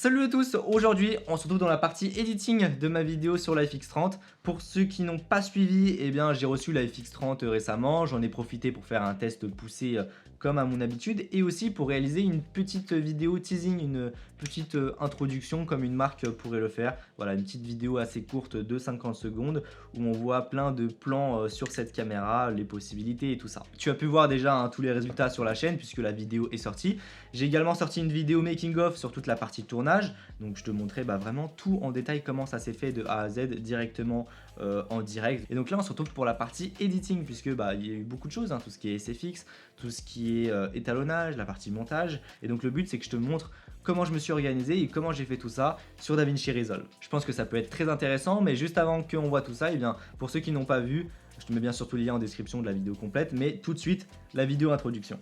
Salut à tous, aujourd'hui on se retrouve dans la partie editing de ma vidéo sur la FX30. Pour ceux qui n'ont pas suivi, eh bien j'ai reçu la FX30 récemment, j'en ai profité pour faire un test poussé comme à mon habitude et aussi pour réaliser une petite vidéo teasing, une petite introduction comme une marque pourrait le faire. Voilà, une petite vidéo assez courte de 50 secondes où on voit plein de plans sur cette caméra, les possibilités et tout ça. Tu as pu voir déjà tous les résultats sur la chaîne puisque la vidéo est sortie. J'ai également sorti une vidéo making of sur toute la partie tournage, donc je te montrais vraiment tout en détail comment ça s'est fait de A à Z directement en direct. Et donc là on se retrouve pour la partie editing puisque il y a eu beaucoup de choses, tout ce qui est SFX, tout ce qui est étalonnage, la partie montage. Et donc le but c'est que je te montre comment je me suis organisé et comment j'ai fait tout ça sur DaVinci Resolve. Je pense que ça peut être très intéressant, mais juste avant qu'on voit tout ça, pour ceux qui n'ont pas vu, je te mets bien sûr tout le lien en description de la vidéo complète, mais tout de suite la vidéo introduction.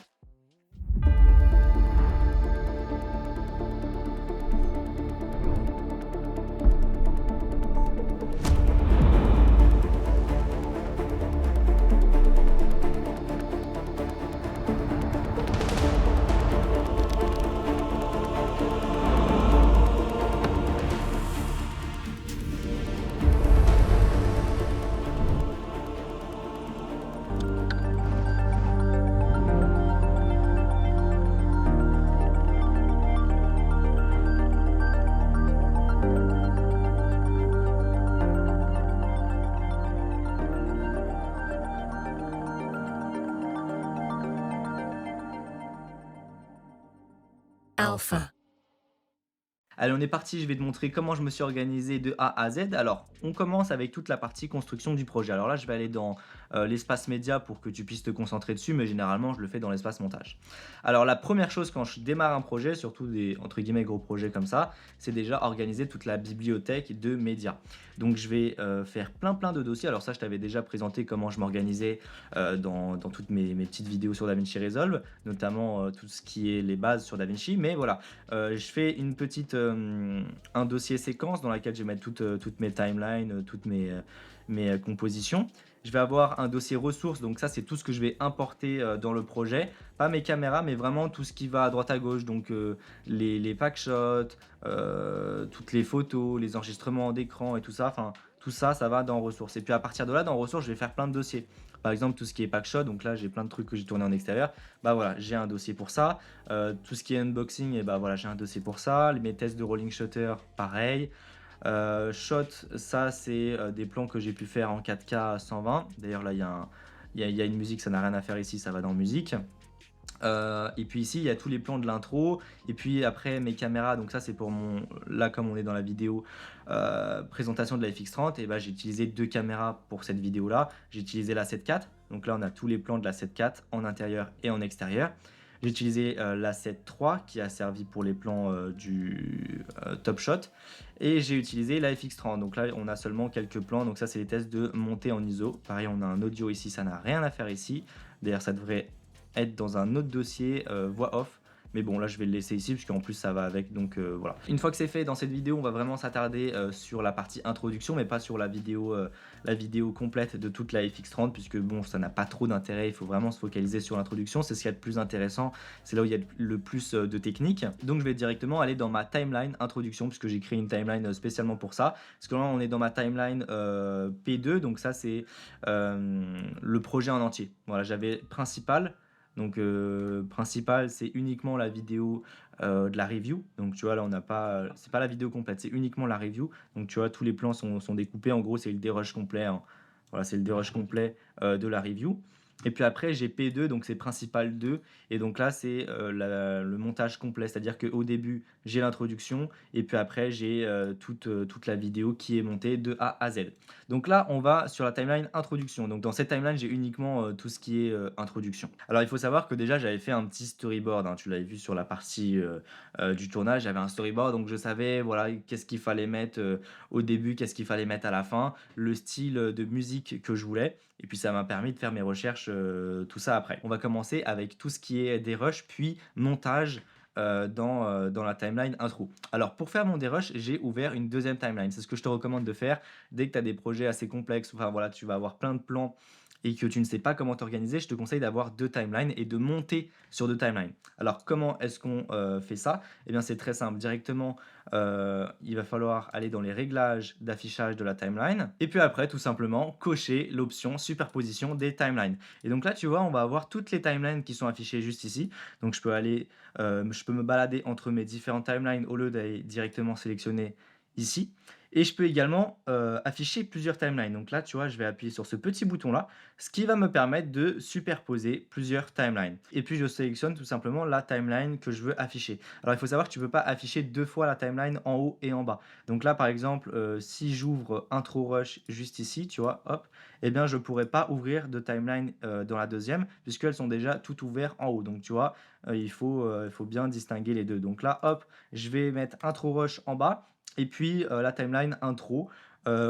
Alpha. Allez, on est parti, je vais te montrer comment je me suis organisé de A à Z. Alors, on commence avec toute la partie construction du projet. Alors là, je vais aller dans l'espace média pour que tu puisses te concentrer dessus, mais généralement, je le fais dans l'espace montage. Alors, la première chose quand je démarre un projet, surtout des entre guillemets gros projets comme ça, c'est déjà organiser toute la bibliothèque de médias. Donc, je vais faire plein de dossiers. Alors ça, je t'avais déjà présenté comment je m'organisais dans toutes mes petites vidéos sur DaVinci Resolve, notamment tout ce qui est les bases sur DaVinci. Mais voilà, je fais un dossier séquence dans lequel je vais mettre toutes mes timelines, toutes mes compositions. Je vais avoir un dossier ressources, donc ça c'est tout ce que je vais importer dans le projet. Pas mes caméras, mais vraiment tout ce qui va à droite à gauche, donc les packshots, toutes les photos, les enregistrements d'écran et tout ça. Enfin, tout ça, ça va dans ressources. Et puis à partir de là, dans ressources, je vais faire plein de dossiers. Par exemple, tout ce qui est packshot, donc là j'ai plein de trucs que j'ai tourné en extérieur. Bah voilà, j'ai un dossier pour ça. Tout ce qui est unboxing, et bah voilà, j'ai un dossier pour ça. Mes tests de rolling shutter, pareil. Shot, ça c'est des plans que j'ai pu faire en 4K à 120. D'ailleurs là il y a une musique, ça n'a rien à faire ici, ça va dans musique. Et puis ici il y a tous les plans de l'intro. Et puis après mes caméras, donc ça c'est pour mon... Là comme on est dans la vidéo présentation de la FX30, et bah, j'ai utilisé deux caméras pour cette vidéo là. J'ai utilisé la 7.4, donc là on a tous les plans de la 7.4 en intérieur et en extérieur. J'ai utilisé la 7.3 qui a servi pour les plans du Top Shot. Et j'ai utilisé la FX30. Donc là, on a seulement quelques plans. Donc ça, c'est les tests de montée en ISO. Pareil, on a un audio ici, ça n'a rien à faire ici. D'ailleurs, ça devrait être dans un autre dossier voix off. Mais bon, là, je vais le laisser ici, puisqu'en plus, ça va avec. Donc voilà. Une fois que c'est fait, dans cette vidéo, on va vraiment s'attarder sur la partie introduction, mais pas sur la vidéo complète de toute la FX30, puisque bon, ça n'a pas trop d'intérêt. Il faut vraiment se focaliser sur l'introduction. C'est ce qu'il y a de plus intéressant. C'est là où il y a le plus de technique. Donc, je vais directement aller dans ma timeline introduction, puisque j'ai créé une timeline spécialement pour ça. Parce que là, on est dans ma timeline P2. Donc, ça, c'est le projet en entier. Voilà, j'avais principal. Donc principal, c'est uniquement la vidéo de la review. Donc tu vois là on n'a pas, c'est pas la vidéo complète, c'est uniquement la review. Donc tu vois tous les plans sont découpés. En gros c'est le dérush complet, hein. Voilà, c'est le dérush complet de la review. Et puis après j'ai P2, donc c'est principal 2. Et donc là c'est le montage complet, c'est-à-dire qu'au début j'ai l'introduction et puis après j'ai toute la vidéo qui est montée de A à Z. Donc là on va sur la timeline introduction. Donc dans cette timeline j'ai uniquement tout ce qui est introduction. Alors il faut savoir que déjà j'avais fait un petit storyboard, hein. Tu l'avais vu sur la partie du tournage, j'avais un storyboard, donc je savais voilà qu'est-ce qu'il fallait mettre au début, qu'est-ce qu'il fallait mettre à la fin, le style de musique que je voulais. Et puis ça m'a permis de faire mes recherches, tout ça après. On va commencer avec tout ce qui est dérush, puis montage dans la timeline intro. Alors pour faire mon dérush, j'ai ouvert une deuxième timeline. C'est ce que je te recommande de faire dès que tu as des projets assez complexes. Enfin voilà, tu vas avoir plein de plans et que tu ne sais pas comment t'organiser, je te conseille d'avoir 2 timelines et de monter sur 2 timelines. Alors comment est-ce qu'on, fait ça? Eh bien, c'est très simple. Directement, il va falloir aller dans les réglages d'affichage de la timeline et puis après, tout simplement, cocher l'option superposition des timelines et donc là, tu vois, on va avoir toutes les timelines qui sont affichées juste ici. Donc je peux me balader entre mes différentes timelines au lieu d'aller directement sélectionner ici et je peux également, afficher plusieurs timelines. Donc là, tu vois, je vais appuyer sur ce petit bouton-là, ce qui va me permettre de superposer plusieurs timelines et puis je sélectionne tout simplement la timeline que je veux afficher. Alors il faut savoir que tu ne peux pas afficher 2 fois la timeline en haut et en bas. Donc là, par exemple, si j'ouvre Intro Rush juste ici, tu vois, hop, eh bien je ne pourrais pas ouvrir de timeline, dans la deuxième puisqu'elles sont déjà toutes ouvertes en haut. Donc tu vois, il faut bien distinguer les 2. Donc là, hop, je vais mettre Intro Rush en bas et puis, la timeline intro,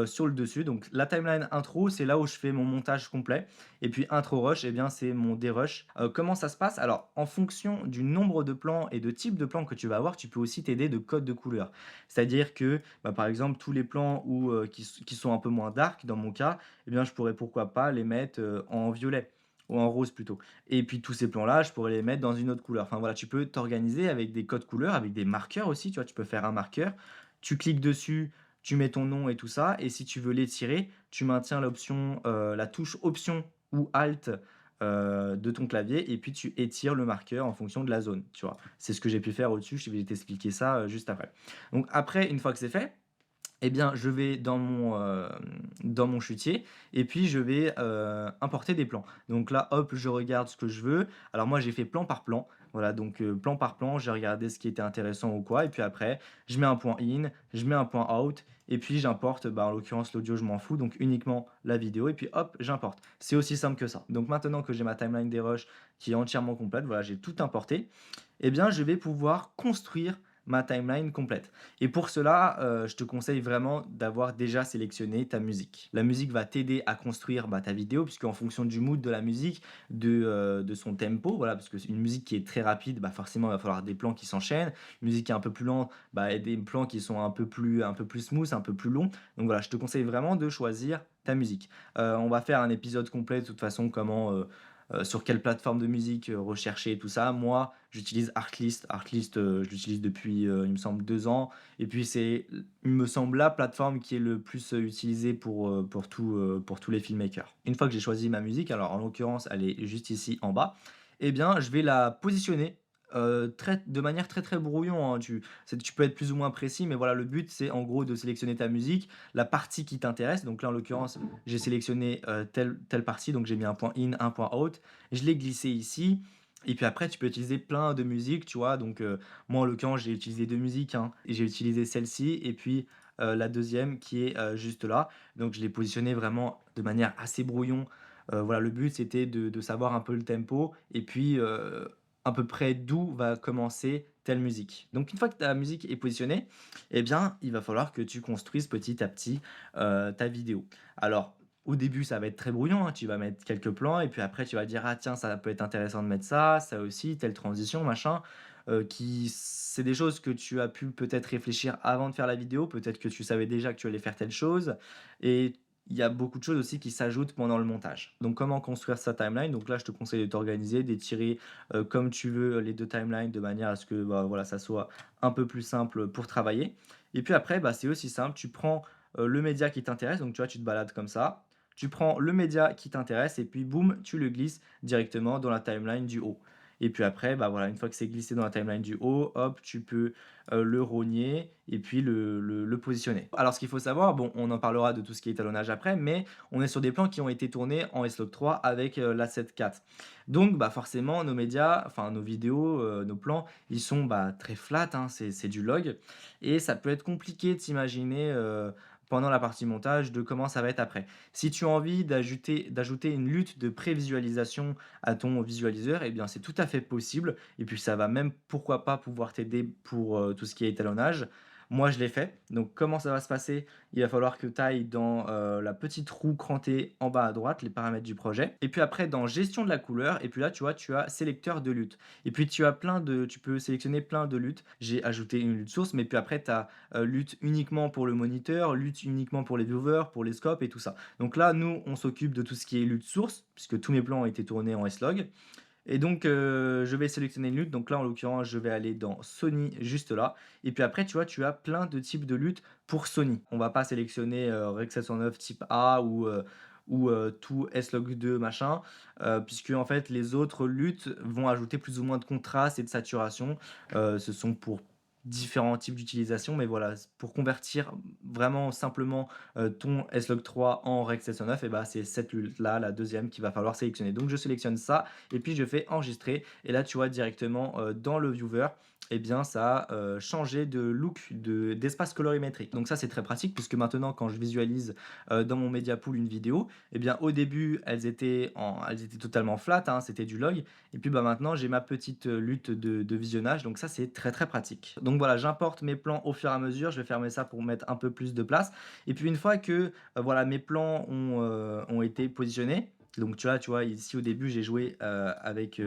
sur le dessus. Donc la timeline intro, c'est là où je fais mon montage complet et puis intro rush et bien, c'est mon dérush. Comment ça se passe? Alors, en fonction du nombre de plans et de type de plans que tu vas avoir, tu peux aussi t'aider de codes de couleurs. C'est-à-dire que, bah, par exemple, tous les plans où, qui sont un peu moins dark dans mon cas, eh bien, je pourrais pourquoi pas les mettre, en violet ou en rose plutôt et puis tous ces plans-là, je pourrais les mettre dans une autre couleur. Enfin voilà, tu peux t'organiser avec des codes couleurs, avec des marqueurs aussi, tu vois? Tu peux faire un marqueur, tu cliques dessus, tu mets ton nom et tout ça et si tu veux l'étirer, tu maintiens l'option, la touche option ou alt, de ton clavier et puis tu étires le marqueur en fonction de la zone, tu vois? C'est ce que j'ai pu faire au-dessus, je vais t'expliquer ça, juste après. Donc après, une fois que c'est fait, eh bien, je vais dans mon chutier et puis je vais, importer des plans. Donc là, hop, je regarde ce que je veux. Alors moi, j'ai fait plan par plan. Voilà, donc plan par plan, j'ai regardé ce qui était intéressant ou quoi et puis après, je mets un point in, je mets un point out et puis j'importe, bah, en l'occurrence, l'audio, je m'en fous, donc uniquement la vidéo et puis hop, j'importe. C'est aussi simple que ça. Donc maintenant que j'ai ma timeline des rushs qui est entièrement complète, voilà, j'ai tout importé, eh bien, je vais pouvoir construire ma timeline complète. Et pour cela, je te conseille vraiment d'avoir déjà sélectionné ta musique. La musique va t'aider à construire, bah, ta vidéo puisqu'en fonction du mood de la musique, de son tempo, voilà, parce qu'une musique qui est très rapide, bah, forcément, il va falloir des plans qui s'enchaînent. Une musique qui est un peu plus lente, bah, et des plans qui sont un peu plus smooth, un peu plus longs. Donc voilà, je te conseille vraiment de choisir ta musique. On va faire un épisode complet de toute façon, comment, sur quelle plateforme de musique, rechercher et tout ça. Moi, j'utilise Artlist. Artlist, je l'utilise depuis, il me semble 2 ans et puis c'est il me semble la plateforme qui est le plus, utilisée pour tous les filmmakers. Une fois que j'ai choisi ma musique, alors en l'occurrence, elle est juste ici en bas, eh bien, je vais la positionner, très de manière très, très brouillon, hein. Tu peux être plus ou moins précis, mais voilà, le but, c'est en gros de sélectionner ta musique, la partie qui t'intéresse. Donc là, en l'occurrence, j'ai sélectionné, telle partie, donc j'ai mis un point in, un point out. Je l'ai glissé ici et puis après tu peux utiliser plein de musiques, tu vois? Donc, moi en l'occurrence j'ai utilisé 2 musiques, hein, et j'ai utilisé celle-ci et puis, la deuxième qui est, juste là. Donc je l'ai positionné vraiment de manière assez brouillon. Voilà, le but c'était de savoir un peu le tempo et puis, à peu près d'où va commencer telle musique. Donc une fois que ta musique est positionnée, eh bien, il va falloir que tu construises petit à petit, ta vidéo. Alors au début, ça va être très brouillon, hein. Tu vas mettre quelques plans et puis après tu vas dire: «Ah tiens, ça peut être intéressant de mettre ça aussi, telle transition, machin», qui c'est des choses que tu as pu peut-être réfléchir avant de faire la vidéo, peut-être que tu savais déjà que tu allais faire telle chose et il y a beaucoup de choses aussi qui s'ajoutent pendant le montage. Donc comment construire sa timeline? Donc là, je te conseille de t'organiser, d'étirer, comme tu veux les 2 timelines de manière à ce que, bah, voilà, ça soit un peu plus simple pour travailler et puis après, bah, c'est aussi simple, tu prends, le média qui t'intéresse, donc tu vois, tu te balades comme ça, tu prends le média qui t'intéresse et puis boum, tu le glisses directement dans la timeline du haut. Et puis après, bah voilà, une fois que c'est glissé dans la timeline du haut, hop, tu peux le rogner et puis le positionner. Alors ce qu'il faut savoir, bon, on en parlera de tout ce qui est étalonnage après, mais on est sur des plans qui ont été tournés en S-Log 3 avec l'Asset 4. Donc bah forcément, nos médias, enfin nos vidéos, nos plans, ils sont bah, très flat, hein, c'est du log. Et ça peut être compliqué de s'imaginer pendant la partie montage de comment ça va être après. Si tu as envie d'ajouter une lutte de prévisualisation à ton visualiseur, eh bien c'est tout à fait possible et puis ça va même, pourquoi pas, pouvoir t'aider pour, tout ce qui est étalonnage. Moi, je l'ai fait. Donc comment ça va se passer? Il va falloir que tu ailles dans, la petite roue crantée en bas à droite, les paramètres du projet et puis après dans gestion de la couleur et puis là, tu vois, tu as sélecteur de lutte et puis tu peux sélectionner plein de luttes. J'ai ajouté une lutte source, mais puis après tu as, lutte uniquement pour le moniteur, lutte uniquement pour les viewers, pour les scopes et tout ça. Donc là, nous, on s'occupe de tout ce qui est lutte source, puisque tous mes plans ont été tournés en S-Log et donc je vais sélectionner une lutte. Donc là, en l'occurrence, je vais aller dans Sony juste là et puis après, tu vois, tu as plein de types de luttes pour Sony. On va pas sélectionner, Rec. 709 type A ou tout S-Log 2 machin, puisque en fait les autres luttes vont ajouter plus ou moins de contraste et de saturation. Ce sont pour différents types d'utilisation, mais voilà, pour convertir vraiment simplement, ton S-Log 3 en Rec. 709 et bah, c'est cette lutte là, la deuxième qu'il va falloir sélectionner. Donc je sélectionne ça et puis je fais enregistrer et là tu vois directement, dans le viewer et bien ça a, changé de look d'espace colorimétrique. Donc ça c'est très pratique puisque maintenant quand je visualise, dans mon media pool une vidéo et bien au début elles étaient totalement flat, hein, c'était du log et puis bah, maintenant j'ai ma petite, lutte de visionnage donc ça c'est très, très pratique. Donc voilà, j'importe mes plans au fur et à mesure, je vais fermer ça pour mettre un peu plus de place et puis une fois que, voilà mes plans ont été positionnés, donc tu vois ici au début j'ai joué, avec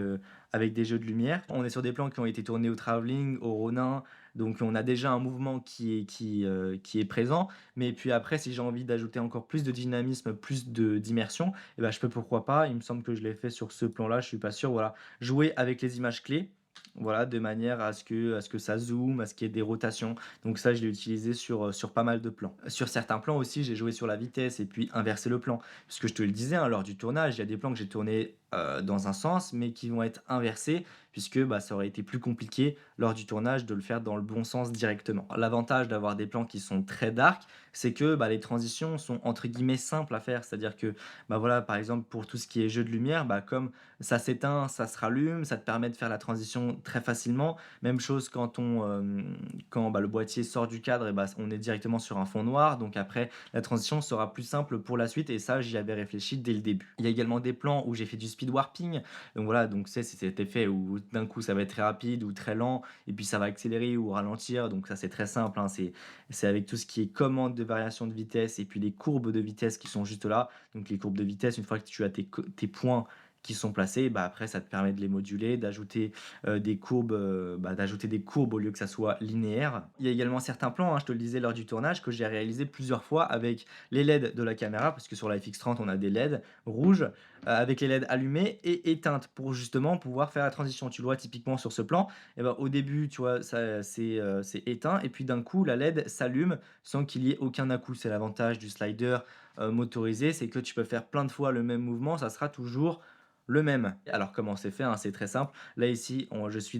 des jeux de lumière. On est sur des plans qui ont été tournés au travelling, au Ronin, donc on a déjà un mouvement qui est présent. Mais puis après, si j'ai envie d'ajouter encore plus de dynamisme, plus d'immersion, et ben je peux pourquoi pas. Il me semble que je l'ai fait sur ce plan-là, je suis pas sûr. Voilà, jouer avec les images clés. Voilà, de manière à ce que ça zoome, à ce qu'il y ait des rotations. Donc ça, je l'ai utilisé sur pas mal de plans. Sur certains plans aussi, j'ai joué sur la vitesse et puis inversé le plan. Puisque je te le disais, hein, lors du tournage, il y a des plans que j'ai tournés dans un sens, mais qui vont être inversés, puisque bah, ça aurait été plus compliqué lors du tournage de le faire dans le bon sens directement. L'avantage d'avoir des plans qui sont très dark, c'est que bah, les transitions sont entre guillemets simples à faire, c'est-à-dire que bah, voilà, par exemple pour tout ce qui est jeu de lumière, bah, comme ça s'éteint, ça se rallume, ça te permet de faire la transition très facilement. Même chose quand bah, le boîtier sort du cadre, et bah, on est directement sur un fond noir, donc après la transition sera plus simple pour la suite et ça j'y avais réfléchi dès le début. Il y a également des plans où j'ai fait du speed warping, donc voilà, donc c'est cet effet où d'un coup ça va être très rapide ou très lent et puis ça va accélérer ou ralentir, donc ça c'est très simple, hein, c'est avec tout ce qui est commande de variation de vitesse et puis les courbes de vitesse qui sont juste là. Donc les courbes de vitesse, une fois que tu as tes points qui sont placés, bah après ça te permet de les moduler, d'ajouter des courbes au lieu que ça soit linéaire. Il y a également certains plans, hein, je te le disais lors du tournage, que j'ai réalisé plusieurs fois avec les LED de la caméra, parce que sur la FX30 on a des LED rouges, avec les LED allumées et éteintes pour justement pouvoir faire la transition. Tu le vois typiquement sur ce plan, et ben, au début tu vois ça c'est éteint et puis d'un coup la LED s'allume sans qu'il y ait aucun à-coup. C'est l'avantage du slider motorisé, c'est que tu peux faire plein de fois le même mouvement, ça sera toujours le même. Alors comment c'est fait, hein? C'est très simple. Là ici, je suis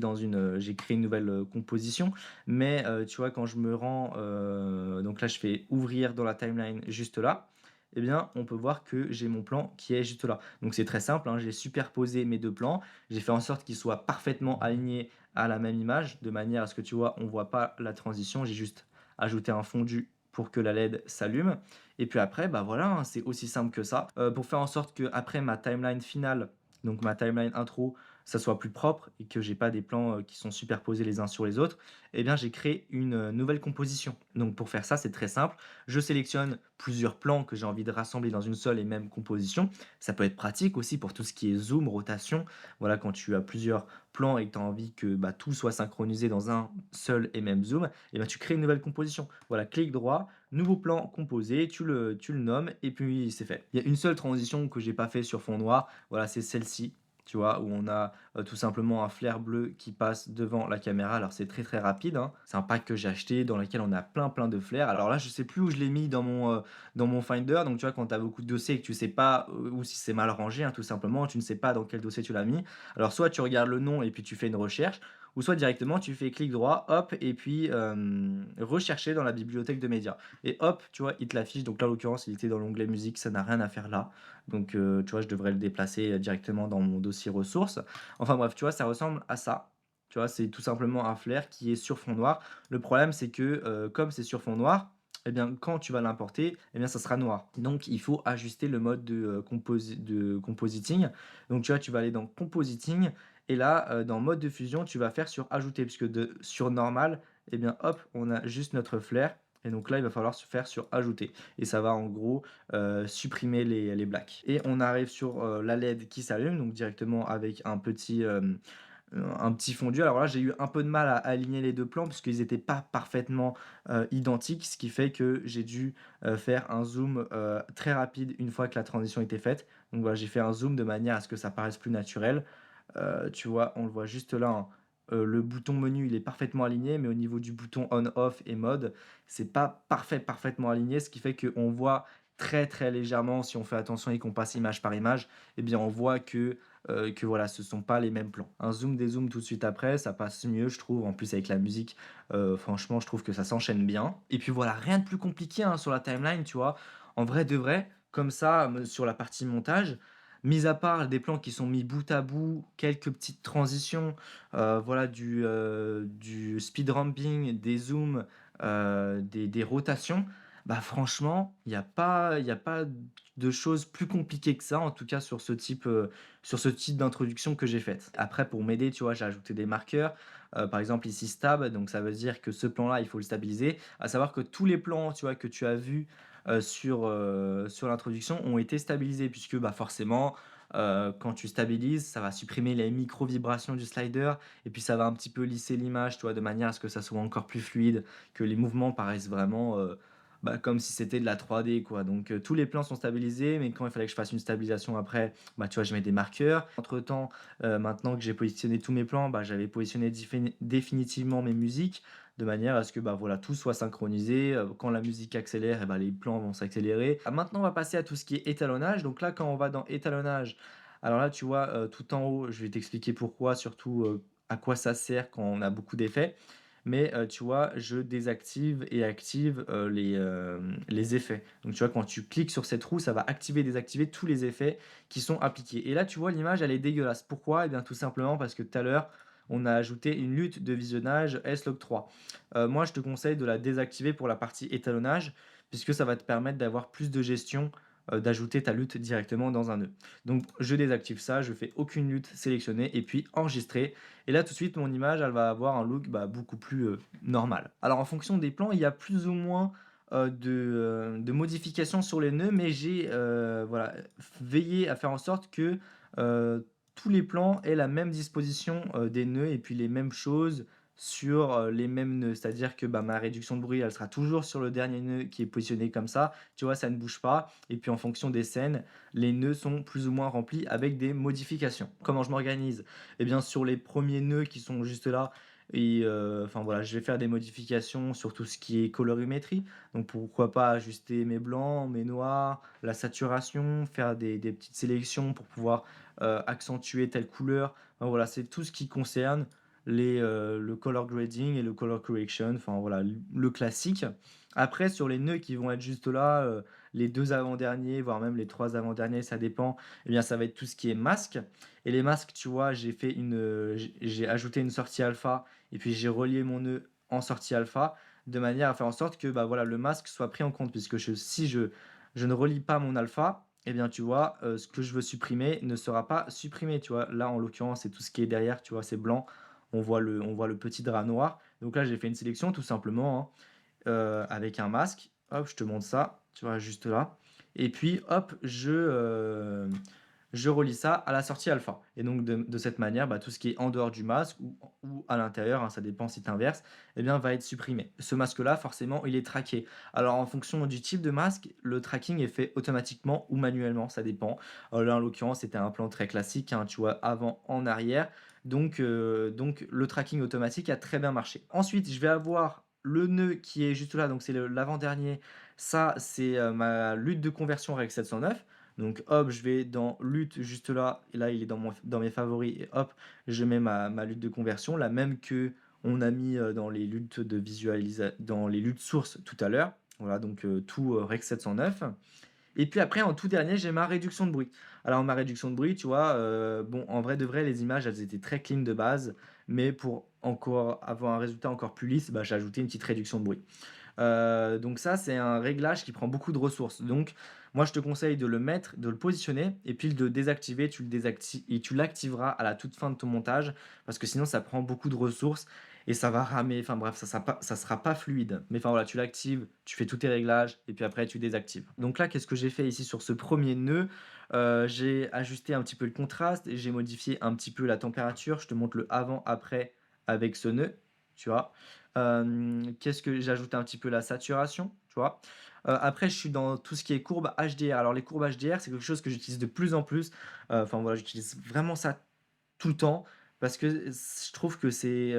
j'ai créé une nouvelle composition, mais tu vois quand je me rends, donc là je fais ouvrir dans la timeline juste là, eh bien on peut voir que j'ai mon plan qui est juste là. Donc c'est très simple, hein, j'ai superposé mes deux plans, j'ai fait en sorte qu'ils soient parfaitement alignés à la même image, de manière à ce que tu vois, on voit pas la transition. J'ai juste ajouté un fondu pour que la LED s'allume et puis après, bah, voilà, hein, c'est aussi simple que ça. Pour faire en sorte que après ma timeline finale, donc ma timeline intro, ça soit plus propre et que j'ai pas des plans, qui sont superposés les uns sur les autres, eh bien j'ai créé une, nouvelle composition. Donc pour faire ça, c'est très simple. Je sélectionne plusieurs plans que j'ai envie de rassembler dans une seule et même composition. Ça peut être pratique aussi pour tout ce qui est zoom, rotation. Voilà, quand tu as plusieurs plans et que tu as envie que, bah, tout soit synchronisé dans un seul et même zoom, et ben tu crées une nouvelle composition. Voilà, clic droit, nouveau plan composé, tu le nommes et puis c'est fait. Il y a une seule transition que j'ai pas fait sur fond noir, voilà, c'est celle-ci, tu vois? Où on a, tout simplement un flair bleu qui passe devant la caméra. Alors c'est très, très rapide, hein. C'est un pack que j'ai acheté dans lequel on a plein, plein de flair. Alors là, je sais plus où je l'ai mis dans mon Finder. Donc tu vois, quand tu as beaucoup de dossiers et que tu sais pas, ou si c'est mal rangé, hein, tout simplement, tu ne sais pas dans quel dossier tu l'as mis. Alors soit tu regardes le nom et puis tu fais une recherche, ou soit directement tu fais clic droit, hop et puis, rechercher dans la bibliothèque de médias et hop, tu vois, il te l'affiche. Donc là, en l'occurrence, il était dans l'onglet musique, ça n'a rien à faire là. Donc, tu vois, je devrais le déplacer directement dans mon dossier ressources. Enfin bref, tu vois, ça ressemble à ça. Tu vois, c'est tout simplement un flair qui est sur fond noir. Le problème, c'est que comme c'est sur fond noir, eh bien, quand tu vas l'importer, eh bien, ça sera noir. Donc, il faut ajuster le mode de compositing. Donc, tu vois, tu vas aller dans compositing et là, dans mode de fusion, tu vas faire sur ajouter, puisque sur normal, et bien hop, on a juste notre flair et donc là, il va falloir se faire sur ajouter et ça va en gros, supprimer les blacks et on arrive sur, la LED qui s'allume donc directement avec un petit fondu. Alors là, j'ai eu un peu de mal à aligner les 2 plans puisqu'ils étaient pas parfaitement, identiques, ce qui fait que j'ai dû, faire un zoom, très rapide une fois que la transition était faite. Donc voilà, j'ai fait un zoom de manière à ce que ça paraisse plus naturel. Tu vois, on le voit juste là, hein, le bouton menu, il est parfaitement aligné, mais au niveau du bouton on off et mode, c'est pas parfaitement aligné, ce qui fait qu'on voit très, très légèrement, si on fait attention et qu'on passe image par image, eh bien, on voit que voilà, ce sont pas les mêmes plans. Un zoom, dézoom tout de suite après, ça passe mieux, je trouve. En plus, avec la musique, franchement, je trouve que ça s'enchaîne bien. Et puis voilà, rien de plus compliqué, hein, sur la timeline, tu vois? En vrai de vrai, comme ça, sur la partie montage, mis à part des plans qui sont mis bout à bout, quelques petites transitions, voilà, du speed ramping, des zooms, des rotations, bah, franchement, il y a pas de choses plus compliquées que ça, en tout cas sur ce type d'introduction que j'ai faite. Après pour m'aider, tu vois, j'ai ajouté des marqueurs, par exemple ici stab, donc ça veut dire que ce plan-là, il faut le stabiliser. À savoir que tous les plans, tu vois, que tu as vus, sur l'introduction ont été stabilisés puisque, bah, forcément, quand tu stabilises, ça va supprimer les micro vibrations du slider et puis ça va un petit peu lisser l'image, tu vois, de manière à ce que ça soit encore plus fluide, que les mouvements paraissent vraiment, bah, comme si c'était de la 3D quoi. Donc tous les plans sont stabilisés, mais quand il fallait que je fasse une stabilisation après, bah, tu vois, je mets des marqueurs. Entre-temps, maintenant que j'ai positionné tous mes plans, bah, j'avais positionné définitivement mes musiques, de manière à ce que, bah, voilà, tout soit synchronisé. Quand la musique accélère et bah, les plans vont s'accélérer. Ah, maintenant, on va passer à tout ce qui est étalonnage. Donc là, quand on va dans étalonnage, alors là, tu vois, tout en haut, je vais t'expliquer pourquoi, surtout, à quoi ça sert quand on a beaucoup d'effets. Mais, tu vois, je désactive et active, les effets. Donc tu vois, quand tu cliques sur cette roue, ça va activer, désactiver tous les effets qui sont appliqués. Et là, tu vois, l'image, elle est dégueulasse. Pourquoi? Eh bien, tout simplement parce que tout à l'heure, on a ajouté une lutte de visionnage S-Log 3. Moi, je te conseille de la désactiver pour la partie étalonnage, puisque ça va te permettre d'avoir plus de gestion, d'ajouter ta lutte directement dans un nœud. Donc je désactive ça, je fais aucune lutte sélectionnée et puis enregistrer et là, tout de suite, mon image, elle va avoir un look, bah, beaucoup plus, normal. Alors en fonction des plans, il y a plus ou moins, de modifications sur les nœuds, mais j'ai, voilà, veillé à faire en sorte que, tous les plans aient la même disposition, des nœuds et puis les mêmes choses sur, les mêmes nœuds. C'est-à-dire que, bah, ma réduction de bruit, elle sera toujours sur le dernier nœud qui est positionné comme ça, tu vois? Ça ne bouge pas et puis en fonction des scènes, les nœuds sont plus ou moins remplis avec des modifications. Comment je m'organise? Et bien sur les premiers nœuds qui sont juste là et enfin voilà, je vais faire des modifications sur tout ce qui est colorimétrie. Donc pourquoi pas ajuster mes blancs, mes noirs, la saturation, faire des petites sélections pour pouvoir, accentuer telle couleur. Enfin voilà, c'est tout ce qui concerne le color grading et le color correction, enfin voilà, le classique. Après sur les nœuds qui vont être juste là, les 2 avant-derniers, voire même les 3 avant-derniers, ça dépend, eh bien ça va être tout ce qui est masque. Et les masques, tu vois, j'ai ajouté une sortie alpha et puis j'ai relié mon nœud en sortie alpha de manière à faire en sorte que, bah, voilà, le masque soit pris en compte puisque si je ne relie pas mon alpha, eh bien, tu vois, ce que je veux supprimer ne sera pas supprimé, tu vois? Là, en l'occurrence, c'est tout ce qui est derrière, tu vois, c'est blanc, on voit le petit drap noir. Donc là, j'ai fait une sélection tout simplement, hein, avec un masque. Hop, je te montre ça, tu vois, juste là et puis hop, je relie ça à la sortie alpha et donc de cette manière, bah, tout ce qui est en dehors du masque ou à l'intérieur, hein, ça dépend si tu inverses, eh bien, va être supprimé. Ce masque-là, forcément, il est traqué. Alors en fonction du type de masque, le tracking est fait automatiquement ou manuellement, ça dépend. Là, en l'occurrence, c'était un plan très classique, hein, tu vois, avant, en arrière, donc le tracking automatique a très bien marché. Ensuite, je vais avoir le nœud qui est juste là, donc c'est l'avant-dernier. Ça, c'est, ma lutte de conversion règle 709. Donc hop, je vais dans lutte juste là, et là il est dans mes favoris, et hop, je mets ma lutte de conversion, la même que on a mis dans les luttes de dans les luttes sources tout à l'heure. Voilà, donc tout Rec 709. Et puis après, en tout dernier, j'ai ma réduction de bruit. Alors ma réduction de bruit, tu vois, bon, en vrai de vrai, les images, elles étaient très clean de base, mais pour encore avoir un résultat encore plus lisse, bah, j'ai ajouté une petite réduction de bruit. Donc ça, c'est un réglage qui prend beaucoup de ressources. Donc moi, je te conseille de le mettre, de le positionner et puis de le désactiver. Tu le désactives et tu l'activeras à la toute fin de ton montage parce que sinon, ça prend beaucoup de ressources et ça va ramer, enfin bref, ça sera pas fluide. Mais enfin voilà, tu l'actives, tu fais tous tes réglages et puis après tu désactives. Donc là, qu'est-ce que j'ai fait ici sur ce premier nœud? J'ai ajusté un petit peu le contraste et j'ai modifié un petit peu la température. Je te montre le avant-après avec ce nœud, tu vois? Qu'est-ce que j'ai ajouté un petit peu la saturation, tu vois? Après je suis dans tout ce qui est courbe HDR. Alors les courbes HDR, c'est quelque chose que j'utilise de plus en plus. Enfin voilà, j'utilise vraiment ça tout le temps, parce que je trouve que c'est,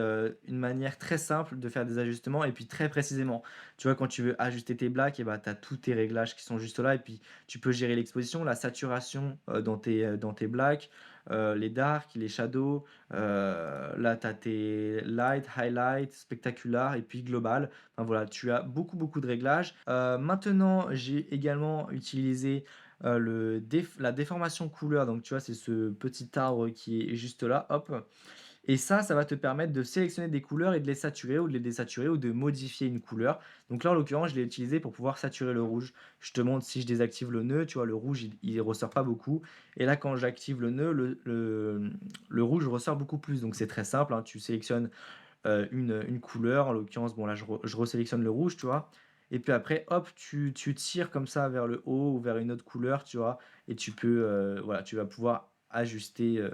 une manière très simple de faire des ajustements et puis très précisément. Tu vois, quand tu veux ajuster tes blacks et bah, tu as tous tes réglages qui sont juste là et puis tu peux gérer l'exposition, la saturation, dans tes blacks, les darks, les shadows, là tu as tes light, highlight, spectacular et puis global. Enfin voilà, tu as beaucoup, beaucoup de réglages. Maintenant, j'ai également utilisé la déformation couleur, donc tu vois, c'est ce petit arbre qui est juste là, hop, et ça va te permettre de sélectionner des couleurs et de les saturer ou de les désaturer ou de modifier une couleur. Donc là, en l'occurrence, je l'ai utilisé pour pouvoir saturer le rouge. Je te montre si je désactive le nœud, tu vois, le rouge, il ressort pas beaucoup et là, quand j'active le nœud, le rouge ressort beaucoup plus. Donc c'est très simple, hein, tu sélectionnes une couleur, en l'occurrence, bon là je resélectionne le rouge, tu vois? Et puis après hop, tu tires comme ça vers le haut ou vers une autre couleur, tu vois? Et tu peux, voilà, tu vas pouvoir ajuster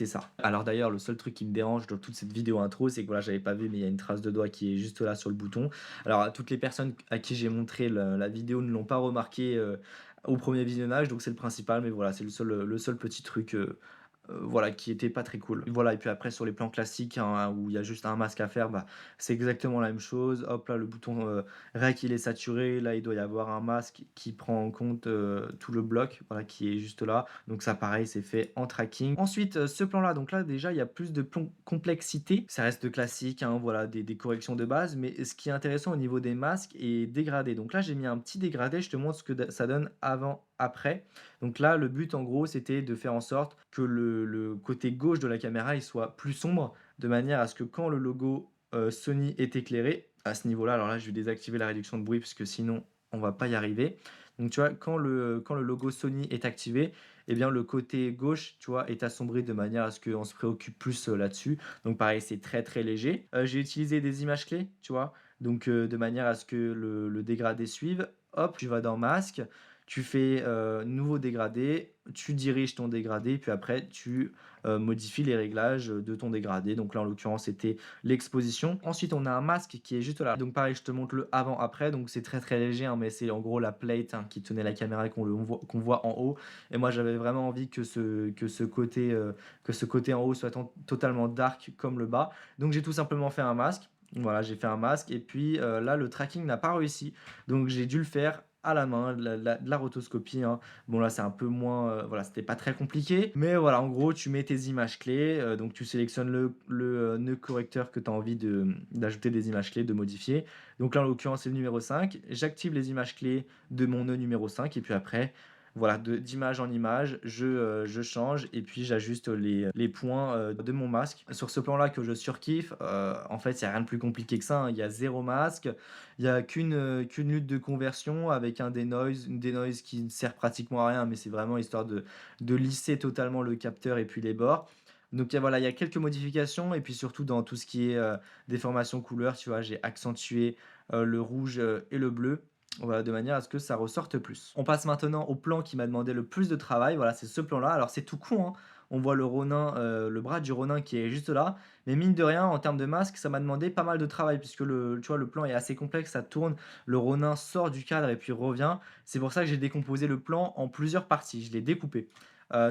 ça. Alors d'ailleurs, le seul truc qui me dérange dans toute cette vidéo intro, c'est que voilà, j'avais pas vu, mais il y a une trace de doigt qui est juste là sur le bouton. Alors toutes les personnes à qui j'ai montré la vidéo ne l'ont pas remarqué, au premier visionnage, donc c'est le principal, mais voilà, c'est le seul petit truc, voilà, qui était pas très cool. Voilà et puis après sur les plans classiques, hein, où il y a juste un masque à faire, bah, c'est exactement la même chose. Hop là, le bouton, rec il est saturé, là il doit y avoir un masque qui prend en compte, tout le bloc, voilà, qui est juste là. Donc ça pareil, c'est fait en tracking. Ensuite, ce plan-là, donc là déjà il y a plus de complexité. Ça reste classique, hein, voilà, des corrections de base, mais ce qui est intéressant au niveau des masques est dégradé. Donc là, j'ai mis un petit dégradé, je te montre ce que ça donne avant, après. Donc là, le but en gros, c'était de faire en sorte que le côté gauche de la caméra, il soit plus sombre, de manière à ce que quand le logo, Sony est éclairé, à ce niveau-là, alors là, je vais désactiver la réduction de bruit parce que sinon on va pas y arriver. Donc tu vois, quand le logo Sony est activé, eh bien le côté gauche, tu vois, est assombri de manière à ce qu'on se préoccupe plus, là-dessus. Donc pareil, c'est très, très léger. J'ai utilisé des images clés, tu vois? Donc de manière à ce que le dégradé suive. Hop, tu vas dans masque, tu fais, nouveau dégradé, tu diriges ton dégradé, puis après tu, modifies les réglages, de ton dégradé. Donc là, en l'occurrence, c'était l'exposition. Ensuite, on a un masque qui est juste là. Donc pareil, je te montre le avant-après, donc c'est très, très léger, hein, mais c'est en gros la plate, hein, qui tenait la caméra et qu'on voit en haut et moi, j'avais vraiment envie que ce côté en haut soit totalement dark comme le bas. Donc j'ai tout simplement fait un masque. Voilà, j'ai fait un masque et puis, là, le tracking n'a pas réussi, donc j'ai dû le faire à la main, de la rotoscopie, hein. Bon là, c'est un peu moins, voilà, c'était pas très compliqué, mais voilà, en gros, tu mets tes images clés, donc tu sélectionnes nœud correcteur que tu as envie d'ajouter des images clés, de modifier. Donc là, en l'occurrence, c'est le numéro 5. J'active les images clés de mon nœud numéro 5 et puis après, voilà, d'image en image, je change et puis j'ajuste les points, de mon masque. Sur ce plan-là que je surkiffe, en fait, il y a rien de plus compliqué que ça, hein. Il y a zéro masque, il y a qu'une lutte de conversion avec un denoise, une denoise qui ne sert pratiquement à rien, mais c'est vraiment histoire de lisser totalement le capteur et puis les bords. Donc voilà, il y a quelques modifications et puis surtout dans tout ce qui est, déformation couleur, tu vois? J'ai accentué, le rouge, et le bleu. Voilà, de manière à ce que ça ressorte plus. On passe maintenant au plan qui m'a demandé le plus de travail. Voilà, c'est ce plan-là. Alors c'est tout con, hein. On voit le Ronin, le bras du Ronin qui est juste là. Mais mine de rien, en termes de masque, ça m'a demandé pas mal de travail puisque tu vois, le plan est assez complexe, ça tourne, le Ronin sort du cadre et puis revient. C'est pour ça que j'ai décomposé le plan en plusieurs parties. Je l'ai découpé.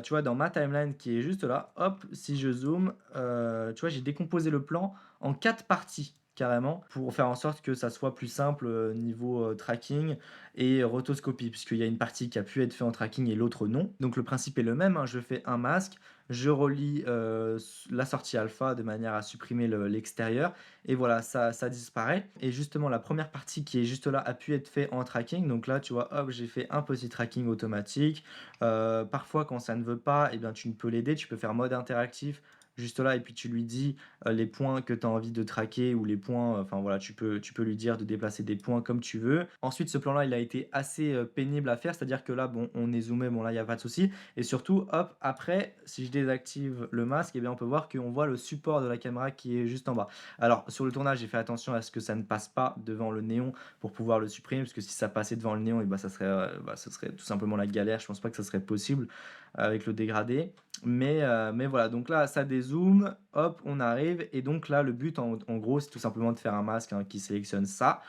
Tu vois, dans ma timeline qui est juste là, hop, si je zoome, tu vois, j'ai décomposé le plan en 4 parties carrément, pour faire en sorte que ça soit plus simple, niveau, tracking et rotoscopie. Puisqu'il y a une partie qui a pu être fait en tracking et l'autre non. Donc le principe est le même, hein, je fais un masque, je relie, la sortie alpha de manière à supprimer l'extérieur et voilà, ça disparaît et justement la première partie qui est juste là a pu être fait en tracking. Donc là, tu vois, hop, j'ai fait un petit tracking automatique. Parfois quand ça ne veut pas et bien tu ne peux l'aider, tu peux faire mode interactif juste là et puis tu lui dis, les points que tu as envie de traquer ou les points, enfin voilà, tu peux lui dire de déplacer des points comme tu veux. Ensuite, ce plan-là, il a été assez, pénible à faire, c'est-à-dire que là, bon, on est zoomé, bon là, il y a pas de souci et surtout, hop, après, si je désactive le masque et bien, on peut voir qu'on voit le support de la caméra qui est juste en bas. Alors sur le tournage, j'ai fait attention à ce que ça ne passe pas devant le néon pour pouvoir le supprimer, parce que si ça passait devant le néon et bah, ça serait tout simplement la galère. Je pense pas que ça serait possible avec le dégradé. Mais voilà, donc là, ça dézoome, hop, on arrive. Et donc là, le but, en gros, c'est tout simplement de faire un masque hein, qui sélectionne ça.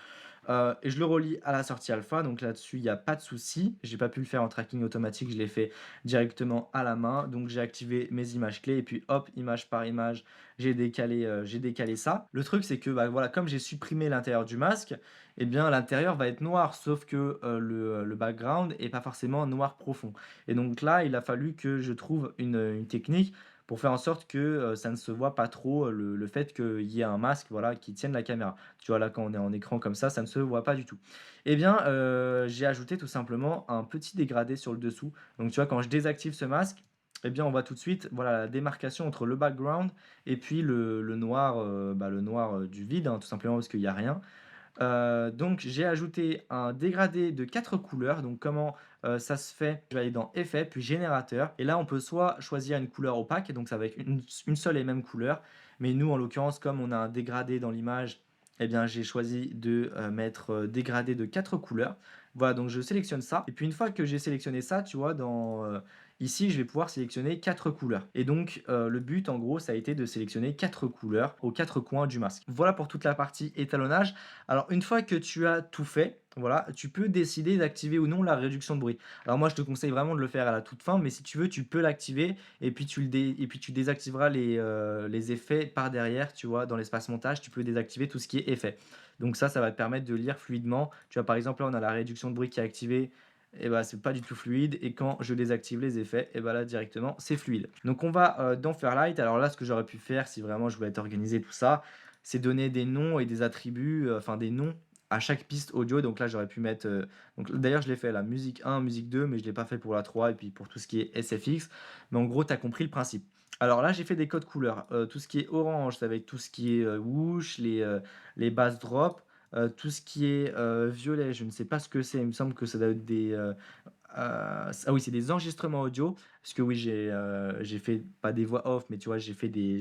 Et je le relie à la sortie alpha, donc là-dessus, il y a pas de souci. J'ai pas pu le faire en tracking automatique, je l'ai fait directement à la main. Donc j'ai activé mes images clés et puis hop, image par image, j'ai décalé ça. Le truc, c'est que, bah, voilà, comme j'ai supprimé l'intérieur du masque et bien l'intérieur va être noir, sauf que, le background est pas forcément noir profond et donc là, il a fallu que je trouve une technique pour faire en sorte que, ça ne se voit pas trop, le fait qu'il y ait un masque, voilà, qui tienne la caméra. Tu vois, là, quand on est en écran comme ça ne se voit pas du tout. Eh bien, j'ai ajouté tout simplement un petit dégradé sur le dessous. Donc, tu vois, quand je désactive ce masque, eh bien, on voit tout de suite, voilà, la démarcation entre le background et puis le noir, le noir, du vide, hein, tout simplement parce qu'il y a rien. Donc j'ai ajouté un dégradé de 4 couleurs. Donc comment, ça se fait? Je vais aller dans Effets, puis Générateur et là on peut soit choisir une couleur opaque, donc ça va être une seule et même couleur. Mais nous, en l'occurrence, comme on a un dégradé dans l'image, eh bien j'ai choisi de, mettre, dégradé de 4 couleurs. Voilà, donc je sélectionne ça et puis une fois que j'ai sélectionné ça, tu vois, ici, je vais pouvoir sélectionner 4 couleurs et donc le but, en gros, ça a été de sélectionner 4 couleurs aux 4 coins du masque. Voilà pour toute la partie étalonnage. Alors une fois que tu as tout fait, voilà, tu peux décider d'activer ou non la réduction de bruit. Alors moi, je te conseille vraiment de le faire à la toute fin, mais si tu veux, tu peux l'activer et puis tu désactiveras les effets par derrière, tu vois? Dans l'espace montage, tu peux désactiver tout ce qui est effet. Donc ça va te permettre de lire fluidement. Tu vois, par exemple, là, on a la réduction de bruit qui est activée et bah, c'est pas du tout fluide et quand je désactive les effets et bah, là, directement, c'est fluide. Donc on va, dans Fairlight. Alors là, ce que j'aurais pu faire si vraiment je voulais être organisé tout ça, c'est donner des noms et des attributs, enfin des noms à chaque piste audio. Donc là, j'aurais pu mettre, donc d'ailleurs, je l'ai fait la musique 1, musique 2, mais je l'ai pas fait pour la 3 et puis pour tout ce qui est SFX. Mais en gros, tu as compris le principe. Alors là, j'ai fait des codes couleurs. Tout ce qui est orange, ça va être tout ce qui est, whoosh, les basses drops. Tout ce qui est, violet, je ne sais pas ce que c'est. Il me semble que ça doit être ah oui, c'est des enregistrements audio. Parce que oui, j'ai fait pas des voix off, mais tu vois, j'ai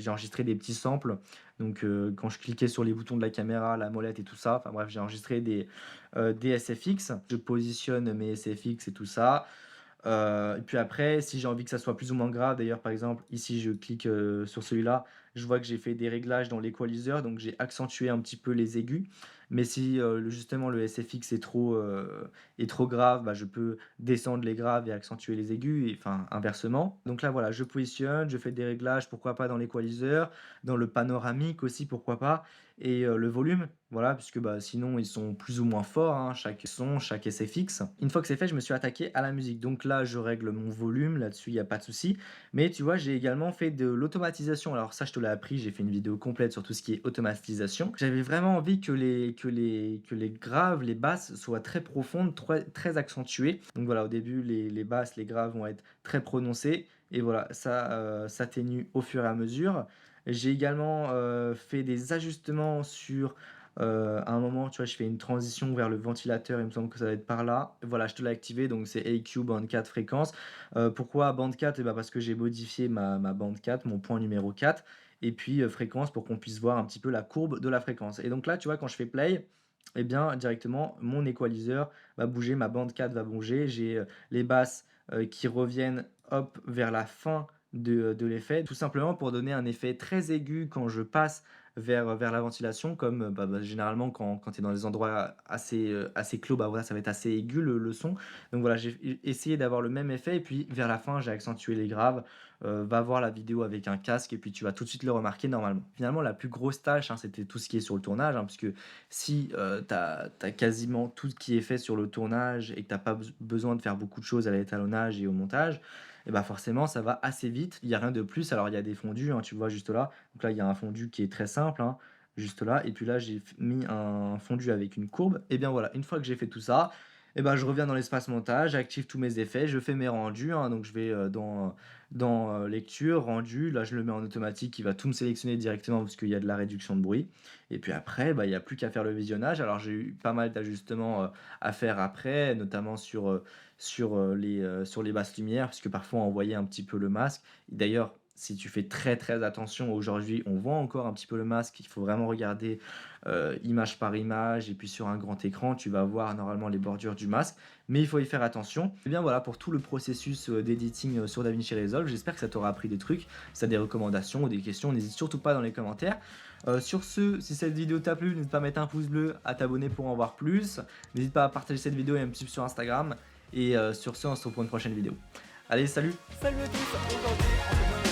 enregistré des petits samples. Donc, quand je cliquais sur les boutons de la caméra, la molette et tout ça, enfin bref, j'ai enregistré des SFX. Je positionne mes SFX et tout ça. Et puis après, si j'ai envie que ça soit plus ou moins grave, d'ailleurs, par exemple, ici, je clique, sur celui-là, je vois que j'ai fait des réglages dans l'équaliseur, donc j'ai accentué un petit peu les aigus. Mais si, justement le SFX est trop grave, bah, je peux descendre les graves et accentuer les aigus et enfin inversement. Donc là, voilà, je positionne, je fais des réglages, pourquoi pas dans l'équaliseur, dans le panoramique aussi, pourquoi pas et le volume, voilà, puisque, bah, sinon ils sont plus ou moins forts, hein, chaque son, chaque SFX. Une fois que c'est fait, je me suis attaqué à la musique. Donc là, je règle mon volume, là-dessus, il y a pas de souci. Mais tu vois, j'ai également fait de l'automatisation. Alors ça, je te l'ai appris, j'ai fait une vidéo complète sur tout ce qui est automatisation. J'avais vraiment envie que les graves, les basses soient très profondes, très accentuées. Donc voilà, au début, les basses, les graves vont être très prononcées et voilà, ça, s'atténue au fur et à mesure. J'ai également, fait des ajustements sur, à un moment, tu vois, je fais une transition vers le ventilateur, il me semble que ça va être par là. Voilà, je te l'ai activé, donc c'est AQ bande 4 fréquence. Pourquoi bande 4? Et bah, parce que j'ai modifié ma bande 4, mon point numéro 4 et puis, fréquence pour qu'on puisse voir un petit peu la courbe de la fréquence et donc là, tu vois, quand je fais play et bien, directement, mon équaliseur va bouger, ma bande 4 va bouger. J'ai, les basses, qui reviennent, hop, vers la fin de l'effet, tout simplement pour donner un effet très aigu quand je passe vers la ventilation comme, généralement quand tu es dans des endroits assez clos, bah, voilà, ça va être assez aigu le son. Donc voilà, j'ai essayé d'avoir le même effet et puis vers la fin, j'ai accentué les graves. Va voir la vidéo avec un casque et puis tu vas tout de suite le remarquer normalement. Finalement, la plus grosse tâche, hein, c'était tout ce qui est sur le tournage, hein, puisque si, tu as quasiment tout qui est fait sur le tournage et que tu as pas besoin de faire beaucoup de choses à l'étalonnage et au montage, et bah, forcément ça va assez vite. Il y a rien de plus. Alors il y a des fondus, hein, tu vois juste là. Donc là, il y a un fondu qui est très simple, hein, juste là et puis là, j'ai mis un fondu avec une courbe et bien voilà, une fois que j'ai fait tout ça, Et ben, je reviens dans l'espace montage, j'active tous mes effets, je fais mes rendus, hein, donc je vais, dans lecture, rendu, là je le mets en automatique, il va tout me sélectionner directement parce qu'il y a de la réduction de bruit et puis après, bah, il y a plus qu'à faire le visionnage. Alors j'ai eu pas mal d'ajustements, à faire après, notamment sur les basses lumières, parce que parfois on voyait un petit peu le masque. D'ailleurs, si tu fais très, très attention, aujourd'hui, on voit encore un petit peu le masque, il faut vraiment regarder image par image et puis sur un grand écran, tu vas voir normalement les bordures du masque, mais il faut y faire attention. Et bien voilà pour tout le processus, d'editing, sur DaVinci Resolve. J'espère que ça t'aura appris des trucs. Si tu as des recommandations ou des questions, n'hésite surtout pas dans les commentaires. Sur ce, si cette vidéo t'a plu, n'hésite pas à mettre un pouce bleu, à t'abonner pour en voir plus. N'hésite pas à partager cette vidéo et à me suivre sur Instagram et sur ce, on se retrouve pour une prochaine vidéo. Allez, salut! Salut à tous, aujourd'hui